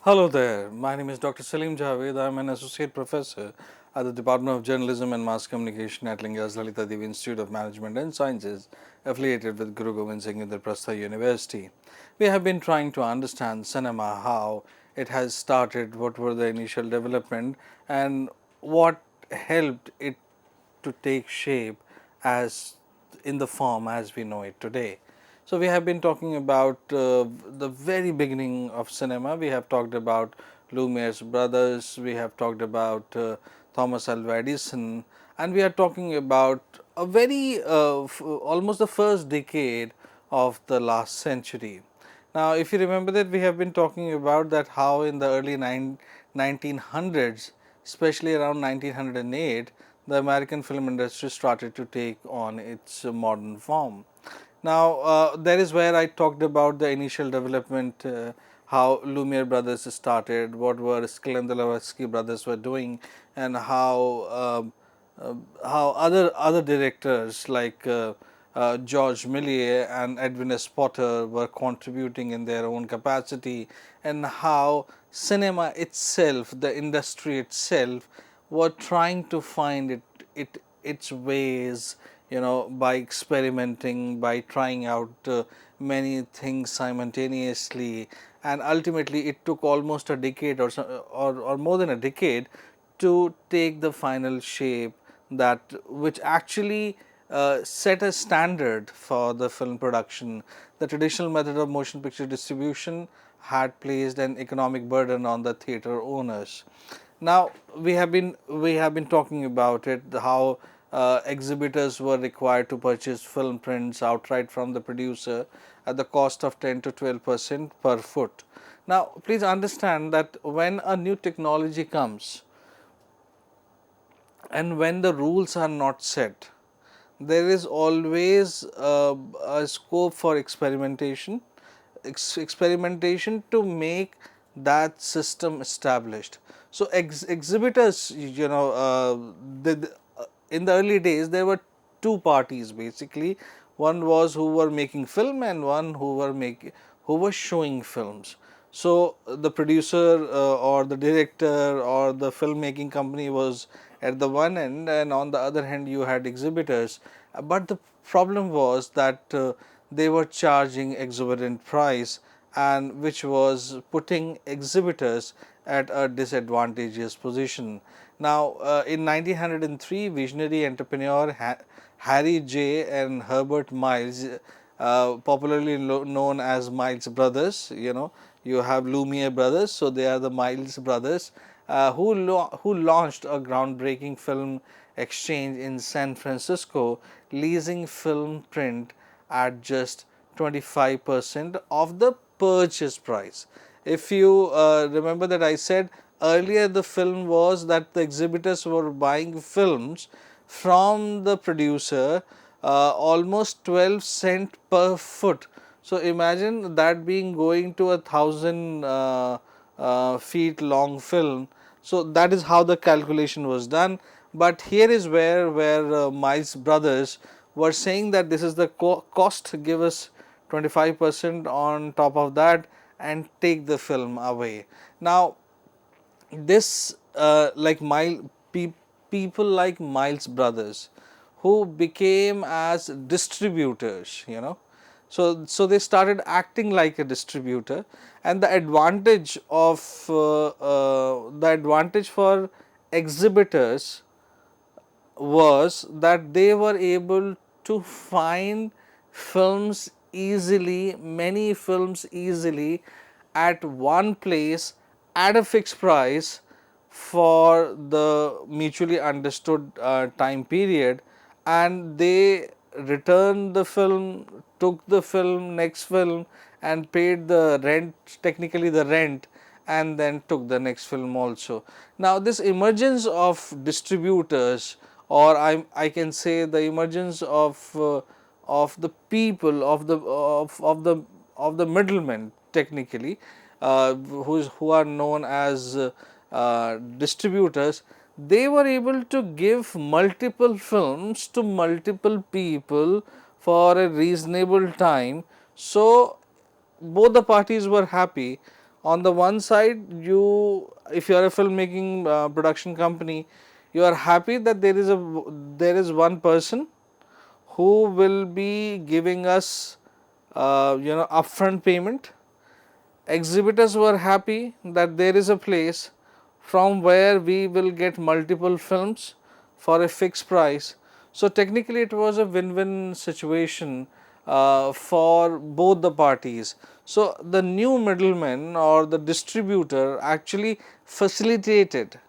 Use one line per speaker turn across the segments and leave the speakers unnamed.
Hello there, my name is Dr. Salim Javed. I am an associate professor at the Department of Journalism and Mass Communication at Linga's Lalita Devi Institute of Management and Sciences, affiliated with Guru Gobind Singh Indraprastha University. We have been trying to understand cinema, how it has started, what were the initial development, and what helped it to take shape as in the form as we know it today. So, we have been talking about the very beginning of cinema. We have talked about Lumiere's brothers, we have talked about Thomas Alva Edison, and we are talking about a very almost the first decade of the last century. Now, if you remember that we have been talking about that how in the early 1900s, especially around 1908, the American film industry started to take on its modern form. Now, that is where I talked about the initial development, how Lumiere brothers started, what were Sklandelowski brothers were doing, and how other directors like George Méliès and Edwin S. Potter were contributing in their own capacity, and how cinema itself, the industry itself, were trying to find its ways, by experimenting, by trying out many things simultaneously, and ultimately it took almost a decade or more than a decade to take the final shape that which actually set a standard for the film production. The traditional method of motion picture distribution had placed an economic burden on the theater owners. Now, we have been talking about it, how exhibitors were required to purchase film prints outright from the producer at the cost of 10 to 12% per foot. Now, please understand that when a new technology comes and when the rules are not set, there is always a scope for experimentation to make that system established. So, exhibitors, in the early days there were two parties basically. One was who were making film and one who were showing films. So, the producer or the director or the filmmaking company was at the one end, and on the other hand you had exhibitors. But the problem was that they were charging exorbitant price, and which was putting exhibitors at a disadvantageous position. Now, in 1903, visionary entrepreneur Harry J. and Herbert Miles, popularly known as Miles brothers, you have Lumiere brothers, so they are the Miles brothers, who launched a groundbreaking film exchange in San Francisco, leasing film print at just 25% of the purchase price. If you remember that I said earlier, the film was that the exhibitors were buying films from the producer almost 12 cent per foot. So, imagine that being going to 1,000 feet long film. So, that is how the calculation was done. But here is where Miles brothers were saying that this is the cost, give us 25% on top of that and take the film away. Now, this people like Miles brothers who became as distributors, so they started acting like a distributor, and the advantage for exhibitors was that they were able to find films easily, many films easily at one place at a fixed price for the mutually understood time period, and they returned the film, took the film, next film, and paid the rent, technically the rent, and then took the next film also. Now, this emergence of distributors, or I can say the emergence of the people of the middlemen technically, who are known as distributors, they were able to give multiple films to multiple people for a reasonable time. So, both the parties were happy. On the one side, if you are a filmmaking production company, you are happy that there is one person who will be giving us upfront payment. Exhibitors were happy that there is a place from where we will get multiple films for a fixed price. So technically it was a win-win situation for both the parties. So the new middleman or the distributor actually facilitated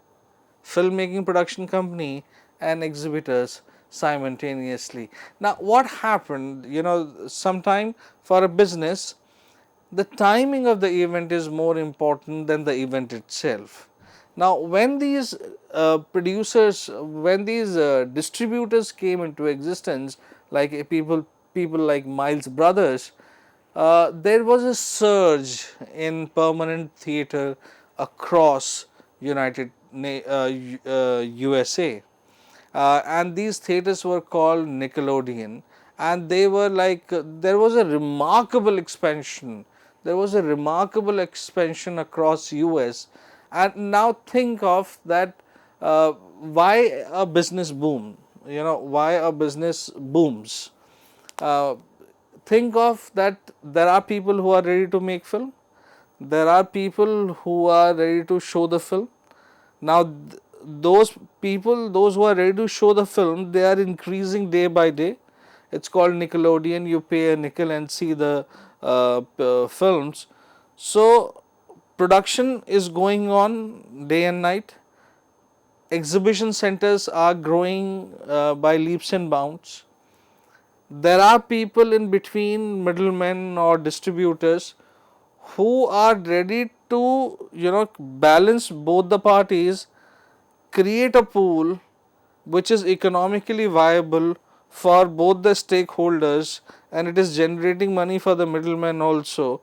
filmmaking production company and exhibitors simultaneously. Now what happened, sometime for a business, the timing of the event is more important than the event itself. Now when these when these distributors came into existence, like people like Miles Brothers, there was a surge in permanent theater across USA, and these theaters were called Nickelodeon, and they were like there was a remarkable expansion. There was a remarkable expansion across US, and now think of that. Why a business boom? Why a business booms? Uh, think of that there are people who are ready to make film, there are people who are ready to show the film. Now those people, those who are ready to show the film, they are increasing day by day. It's called Nickelodeon. You pay a nickel and see the films. So production is going on day and night. Exhibition centers are growing by leaps and bounds. There are people in between, middlemen or distributors, who are ready to balance both the parties, create a pool which is economically viable for both the stakeholders, and it is generating money for the middlemen also.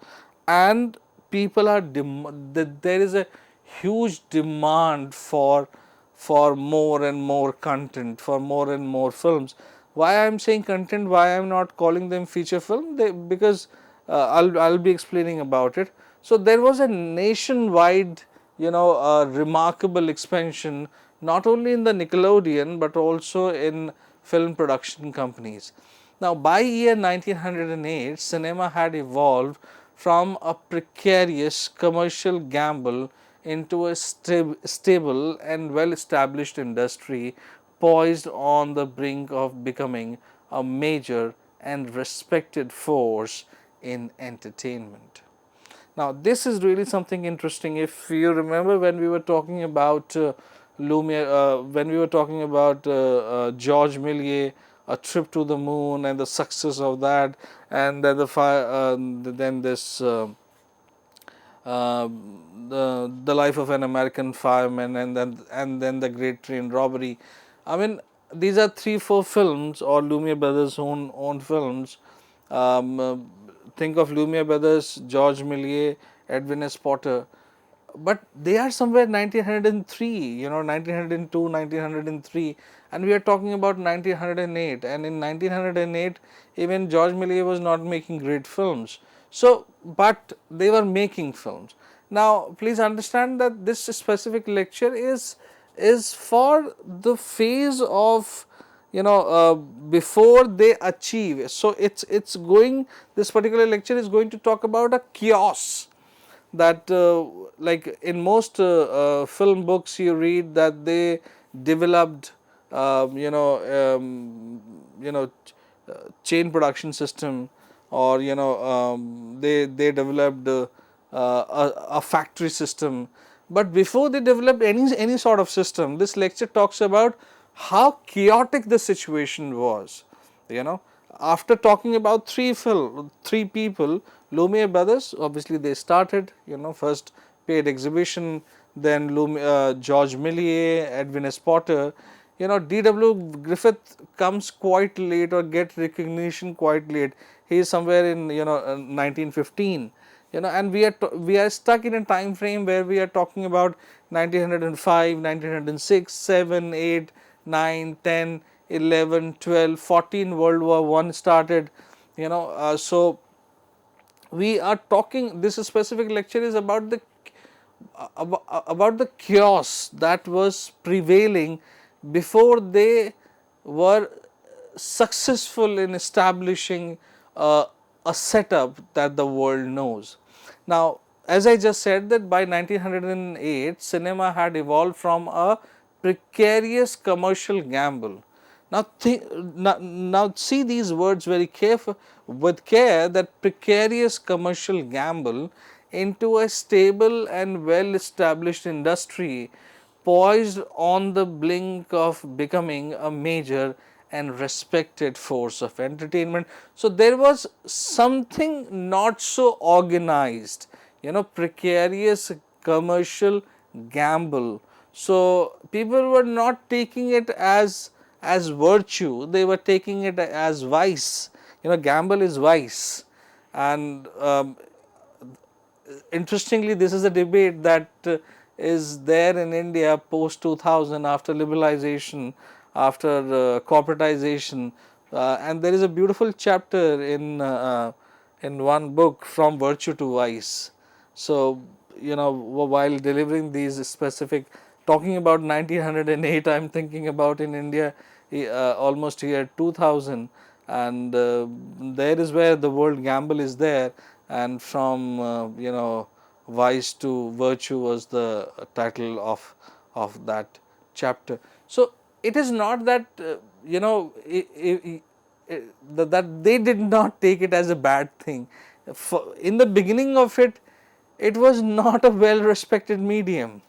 And people are there is a huge demand for more and more content, for more and more films. Why I am saying content, why I am not calling them feature film? Because I'll be explaining about it. So there was a nationwide remarkable expansion, not only in the Nickelodeon but also in film production companies. Now by year 1908, cinema had evolved from a precarious commercial gamble into a stable and well established industry poised on the brink of becoming a major and respected force in entertainment. Now this is really something interesting. If you remember, when we were talking about Lumiere, when we were talking about George Méliès, A Trip to the Moon, and the success of that, and then then this the life of an American fireman, and then the Great Train Robbery. I mean, these are 3-4 films, or Lumiere brothers own films. Um, uh, think of Lumiere brothers, George Méliès, Edwin S. Potter, but they are somewhere 1903, 1902, 1903, and we are talking about 1908, and in 1908 even George Méliès was not making great films. So but they were making films. Now please understand that this specific lecture is for the phase of before they achieve. So it's going, this particular lecture is going to talk about a chaos that like in most film books you read that they developed chain production system, or they developed a factory system. But before they developed any sort of system, this lecture talks about how chaotic the situation was. After talking about three people, Lumiere brothers, obviously they started, first paid exhibition, then George Méliès, Edwin S. Potter. D.W. Griffith comes quite late, or get recognition quite late. He is somewhere in 1915. And we are stuck in a time frame where we are talking about 1905, 1906, 7, 8, 9, 10, 11, 12, 14, World War I started. So we are talking, this specific lecture is about the about the chaos that was prevailing before they were successful in establishing a setup that the world knows. Now, as I just said, that by 1908, cinema had evolved from a precarious commercial gamble. Now see these words very careful with care, that precarious commercial gamble into a stable and well established industry poised on the blink of becoming a major and respected force of entertainment. So, there was something not so organized, precarious commercial gamble. So, people were not taking it as virtue, they were taking it as vice. Gamble is vice. And interestingly, this is a debate that is there in India post 2000, after liberalization, after corporatization, and there is a beautiful chapter in one book, From Virtue to Vice. So, while delivering these specific, talking about 1908, I am thinking about in India almost year 2000, and there is where the word gamble is there, and from vice to virtue was the title of that chapter. So, it is not that that they did not take it as a bad thing. In the beginning of it, it was not a well respected medium.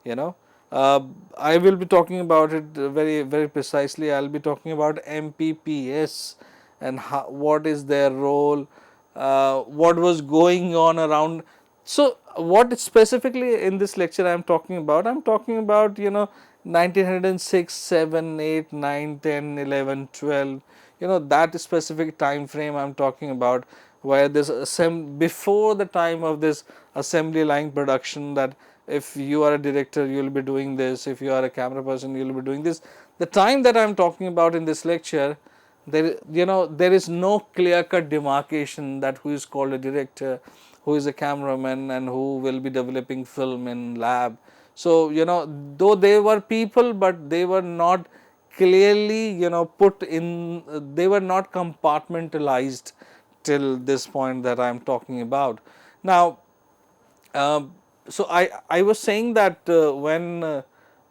you know uh, I will be talking about it very precisely. I will be talking about MPPS and what is their role, what was going on around. So, what specifically in this lecture I am talking about? I am talking about 1906, 7, 8, 9, 10, 11, 12, that specific time frame I am talking about, where this before the time of this assembly line production, that if you are a director you will be doing this, if you are a camera person you will be doing this. The time that I am talking about in this lecture, there is no clear cut demarcation that who is called a director, who is a cameraman, and who will be developing film in lab. So, though they were people, but they were not clearly put in, they were not compartmentalized till this point that I am talking about. Now, so I was saying that when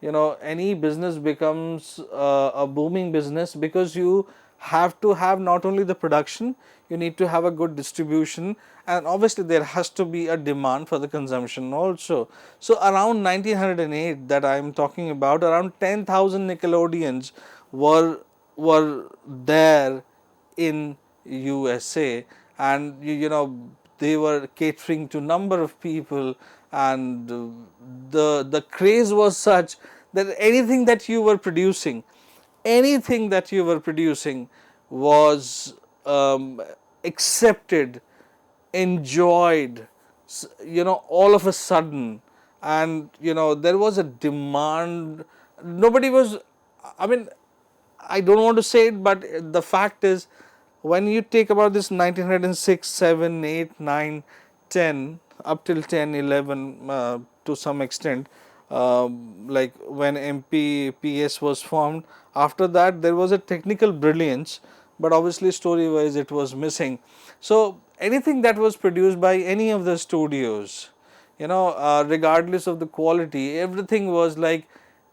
any business becomes a booming business, because you have to have not only the production, you need to have a good distribution, and obviously there has to be a demand for the consumption also. So, around 1908 that I am talking about, around 10,000 Nickelodeons were there in USA, and they were catering to number of people, and the craze was such that anything that you were producing was accepted, enjoyed, all of a sudden, and there was a demand. Nobody was, I mean, I don't want to say it, but the fact is, when you take about this 1906, 7, 8, 9, 10, up till 10, 11 to some extent, like when MPPS was formed, after that there was a technical brilliance, but obviously story wise it was missing. So, anything that was produced by any of the studios, regardless of the quality, everything was like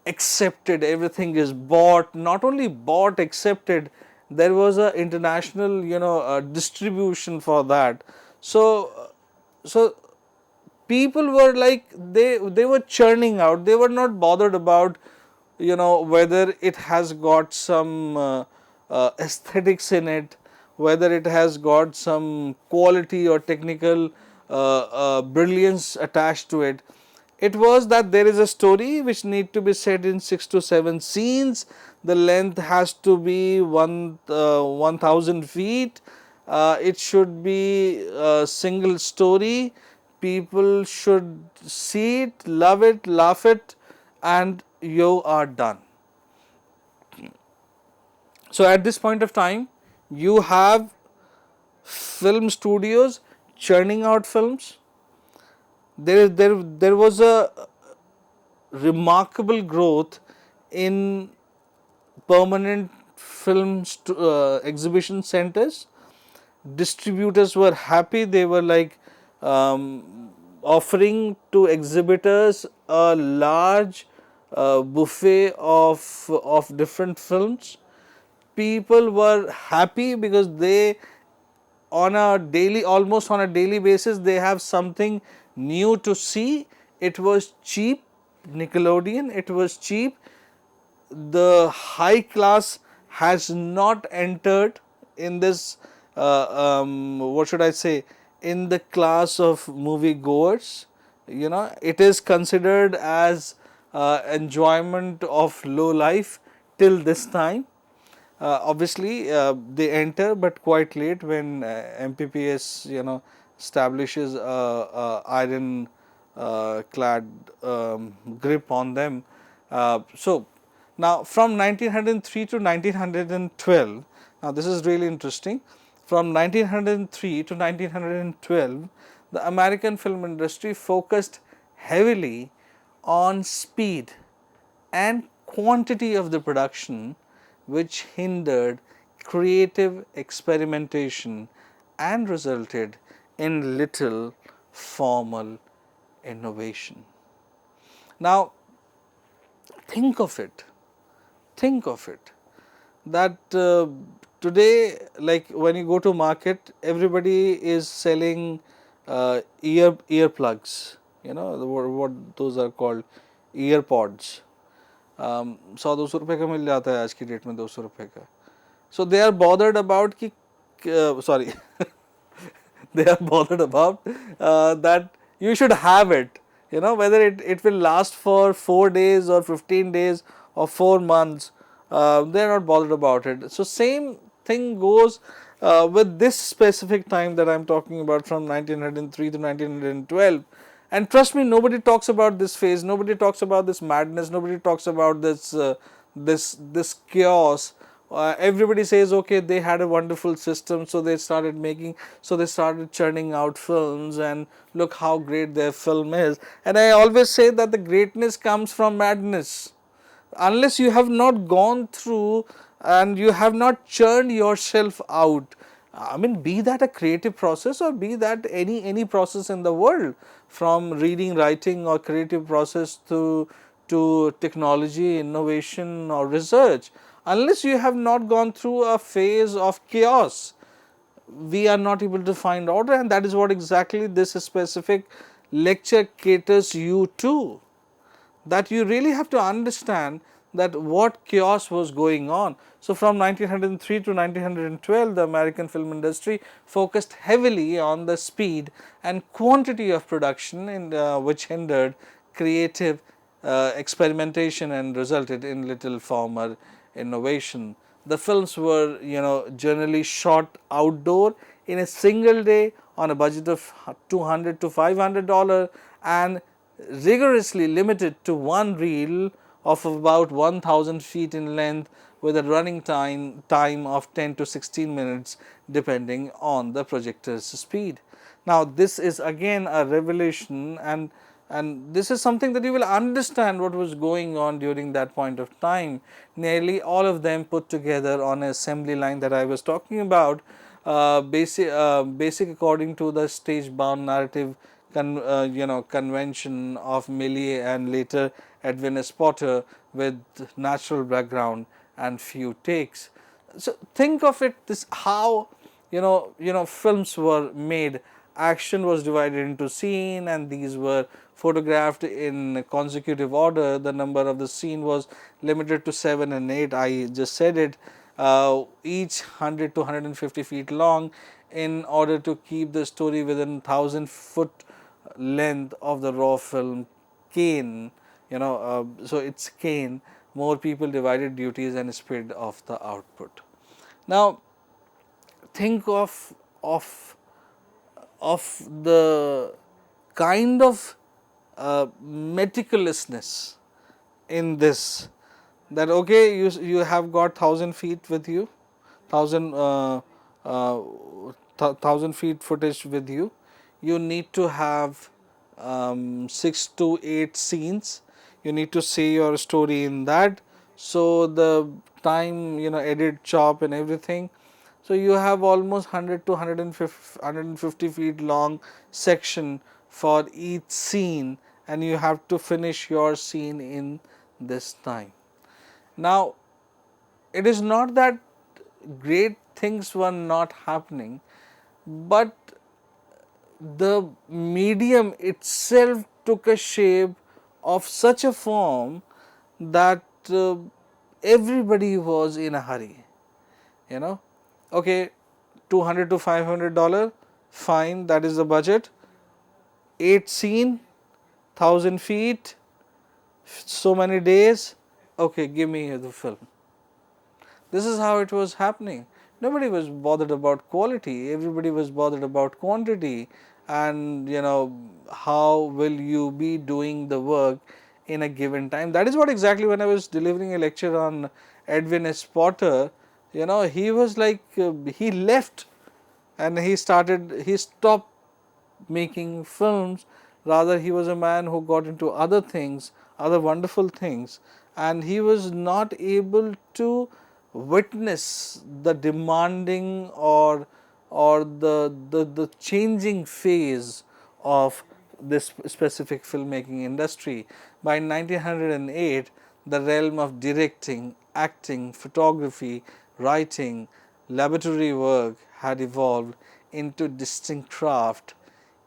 accepted, everything is bought, not only bought, accepted, there was a international distribution for that. So people were like, they were churning out, they were not bothered about whether it has got some aesthetics in it, whether it has got some quality or technical brilliance attached to it. It was that there is a story which need to be said in 6 to 7 scenes. The length has to be 1000 feet. It should be a single story. People should see it, love it, laugh it, and you are done. So, at this point of time, you have film studios churning out films. there was a remarkable growth in permanent film exhibition centers. Distributors were happy. They were like offering to exhibitors a large buffet of different films. People were happy because they, on a daily, almost on a daily basis, they have something new to see. It was cheap, Nickelodeon, it was cheap. The high class has not entered in this, what should I say, in the class of movie goers. It is considered as enjoyment of low life till this time. Obviously, they enter, but quite late, when MPPS, establishes a iron clad grip on them. So now, from 1903 to 1912, now this is really interesting. From 1903 to 1912, the American film industry focused heavily on speed and quantity of the production, which hindered creative experimentation and resulted in little formal innovation. Now, think of it, that today, like when you go to market, everybody is selling earplugs, what those are called, earpods. 100-200 रुपए का मिल जाता है आज की date में, 200 रुपए का. So they are bothered about कि sorry they are bothered about that you should have it, whether it will last for 4 days or 15 days or 4 months. They are not bothered about it. So same thing goes with this specific time that I am talking about, from 1903 to 1912. And trust me, nobody talks about this phase, nobody talks about this madness, nobody talks about this chaos. Everybody says, okay, they had a wonderful system, so they started churning out films, and look how great their film is. And I always say that the greatness comes from madness. Unless you have not gone through and you have not churned yourself out, I mean, be that a creative process or be that any process in the world, from reading, writing, or creative process to technology, innovation, or research, unless you have not gone through a phase of chaos, we are not able to find order. And that is what exactly this specific lecture caters you to, that you really have to understand that what chaos was going on. So from 1903 to 1912, the American film industry focused heavily on the speed and quantity of production, which hindered creative experimentation and resulted in little formal innovation. The films were, generally shot outdoor in a single day on a budget of $200 to $500, and rigorously limited to one reel of about 1000 feet in length, with a running time of 10 to 16 minutes depending on the projector's speed. Now, this is again a revelation, and this is something that you will understand what was going on during that point of time. Nearly all of them put together on an assembly line that I was talking about, basic according to the stage bound narrative convention of Méliès and later Edwin S. Potter, with natural background and few takes. So think of it, this how films were made. Action was divided into scene, and these were photographed in consecutive order. The number of the scene was limited to 7 and 8. I just said it. Each 100 to 150 feet long, in order to keep the story within 1000-foot length of the raw film cane. So it's cane. More people divided duties and speed of the output. Now, think of the kind of meticulousness in this, that okay, you have got 1000 feet with you, 1000 feet footage with you. You need to have 6 to 8 scenes. You need to say your story in that. So the time, edit, chop and everything. So you have almost 100 to 150 feet long section for each scene, and you have to finish your scene in this time. Now, it is not that great things were not happening, but the medium itself took a shape of such a form that everybody was in a hurry, you know. Okay, 200 to $500, fine, that is the budget. 8 scene, 1,000 feet, so many days, okay, give me the film. This is how it was happening. Nobody was bothered about quality, everybody was bothered about quantity, and how will you be doing the work in a given time. That is what exactly when I was delivering a lecture on Edwin S. Potter, he was like, he left and he stopped making films. Rather, he was a man who got into other things, other wonderful things, and he was not able to witness the demanding or the changing phase of this specific filmmaking industry. By 1908, the realm of directing, acting, photography, writing, laboratory work had evolved into distinct craft,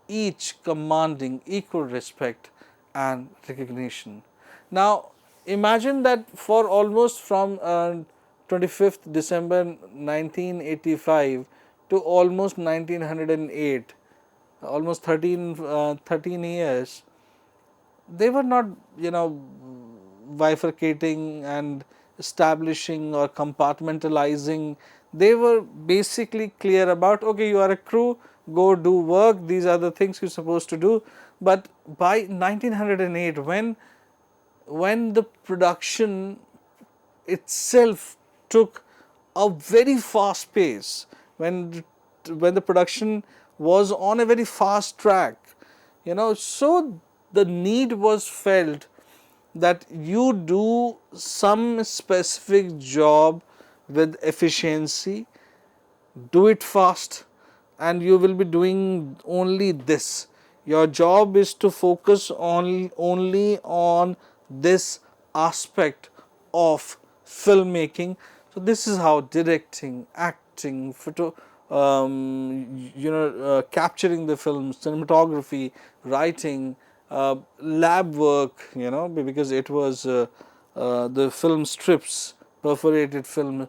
each commanding equal respect and recognition. Now, imagine that for almost from 25th December 1985 to almost 1908, almost 13 years, they were not, bifurcating and establishing or compartmentalizing. They were basically clear about, okay, you are a crew, go do work, these are the things you're supposed to do. But by 1908, when the production itself took a very fast pace, when the production was on a very fast track, so the need was felt that you do some specific job with efficiency, do it fast, and you will be doing only this. Your job is to focus on only on this aspect of filmmaking. So this is how directing, acting, photo, capturing the film, cinematography, writing, lab work, because it was the film strips, perforated film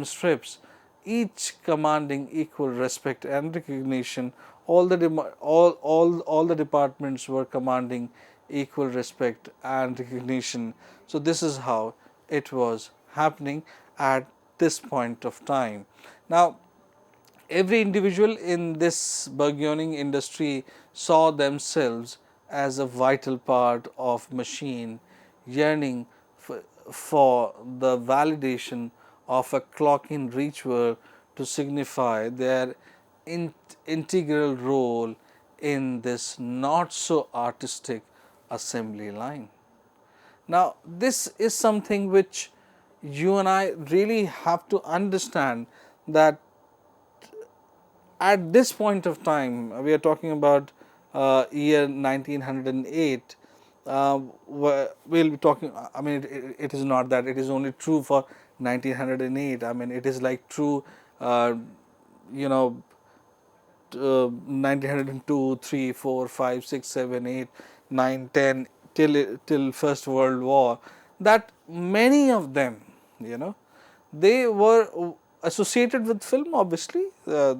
strips, each commanding equal respect and recognition. All the departments were commanding equal respect and recognition. So this is how it was happening at this point of time. Now, every individual in this burgeoning industry saw themselves as a vital part of machine, yearning for the validation of a clock-in ritual to signify their integral role in this not so artistic assembly line. Now, this is something which you and I really have to understand, that at this point of time, we are talking about year 1908, we'll be talking, I mean, it is not that it is only true for 1908, I mean, it is like true, you know, 1902, 3, 4, 5, 6, 7, 8, 9, 10, till First World War, that many of them, they were associated with film. Obviously, a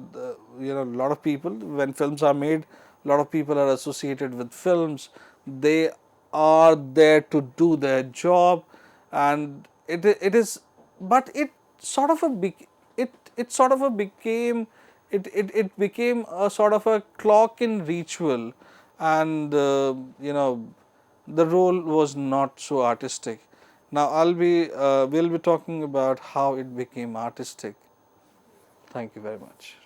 lot of people, when films are made, a lot of people are associated with films. They are there to do their job, and it is, but it sort of a big, it sort of a became, it became a sort of a clock in ritual, and the role was not so artistic. Now we'll be talking about how it became artistic. Thank you very much.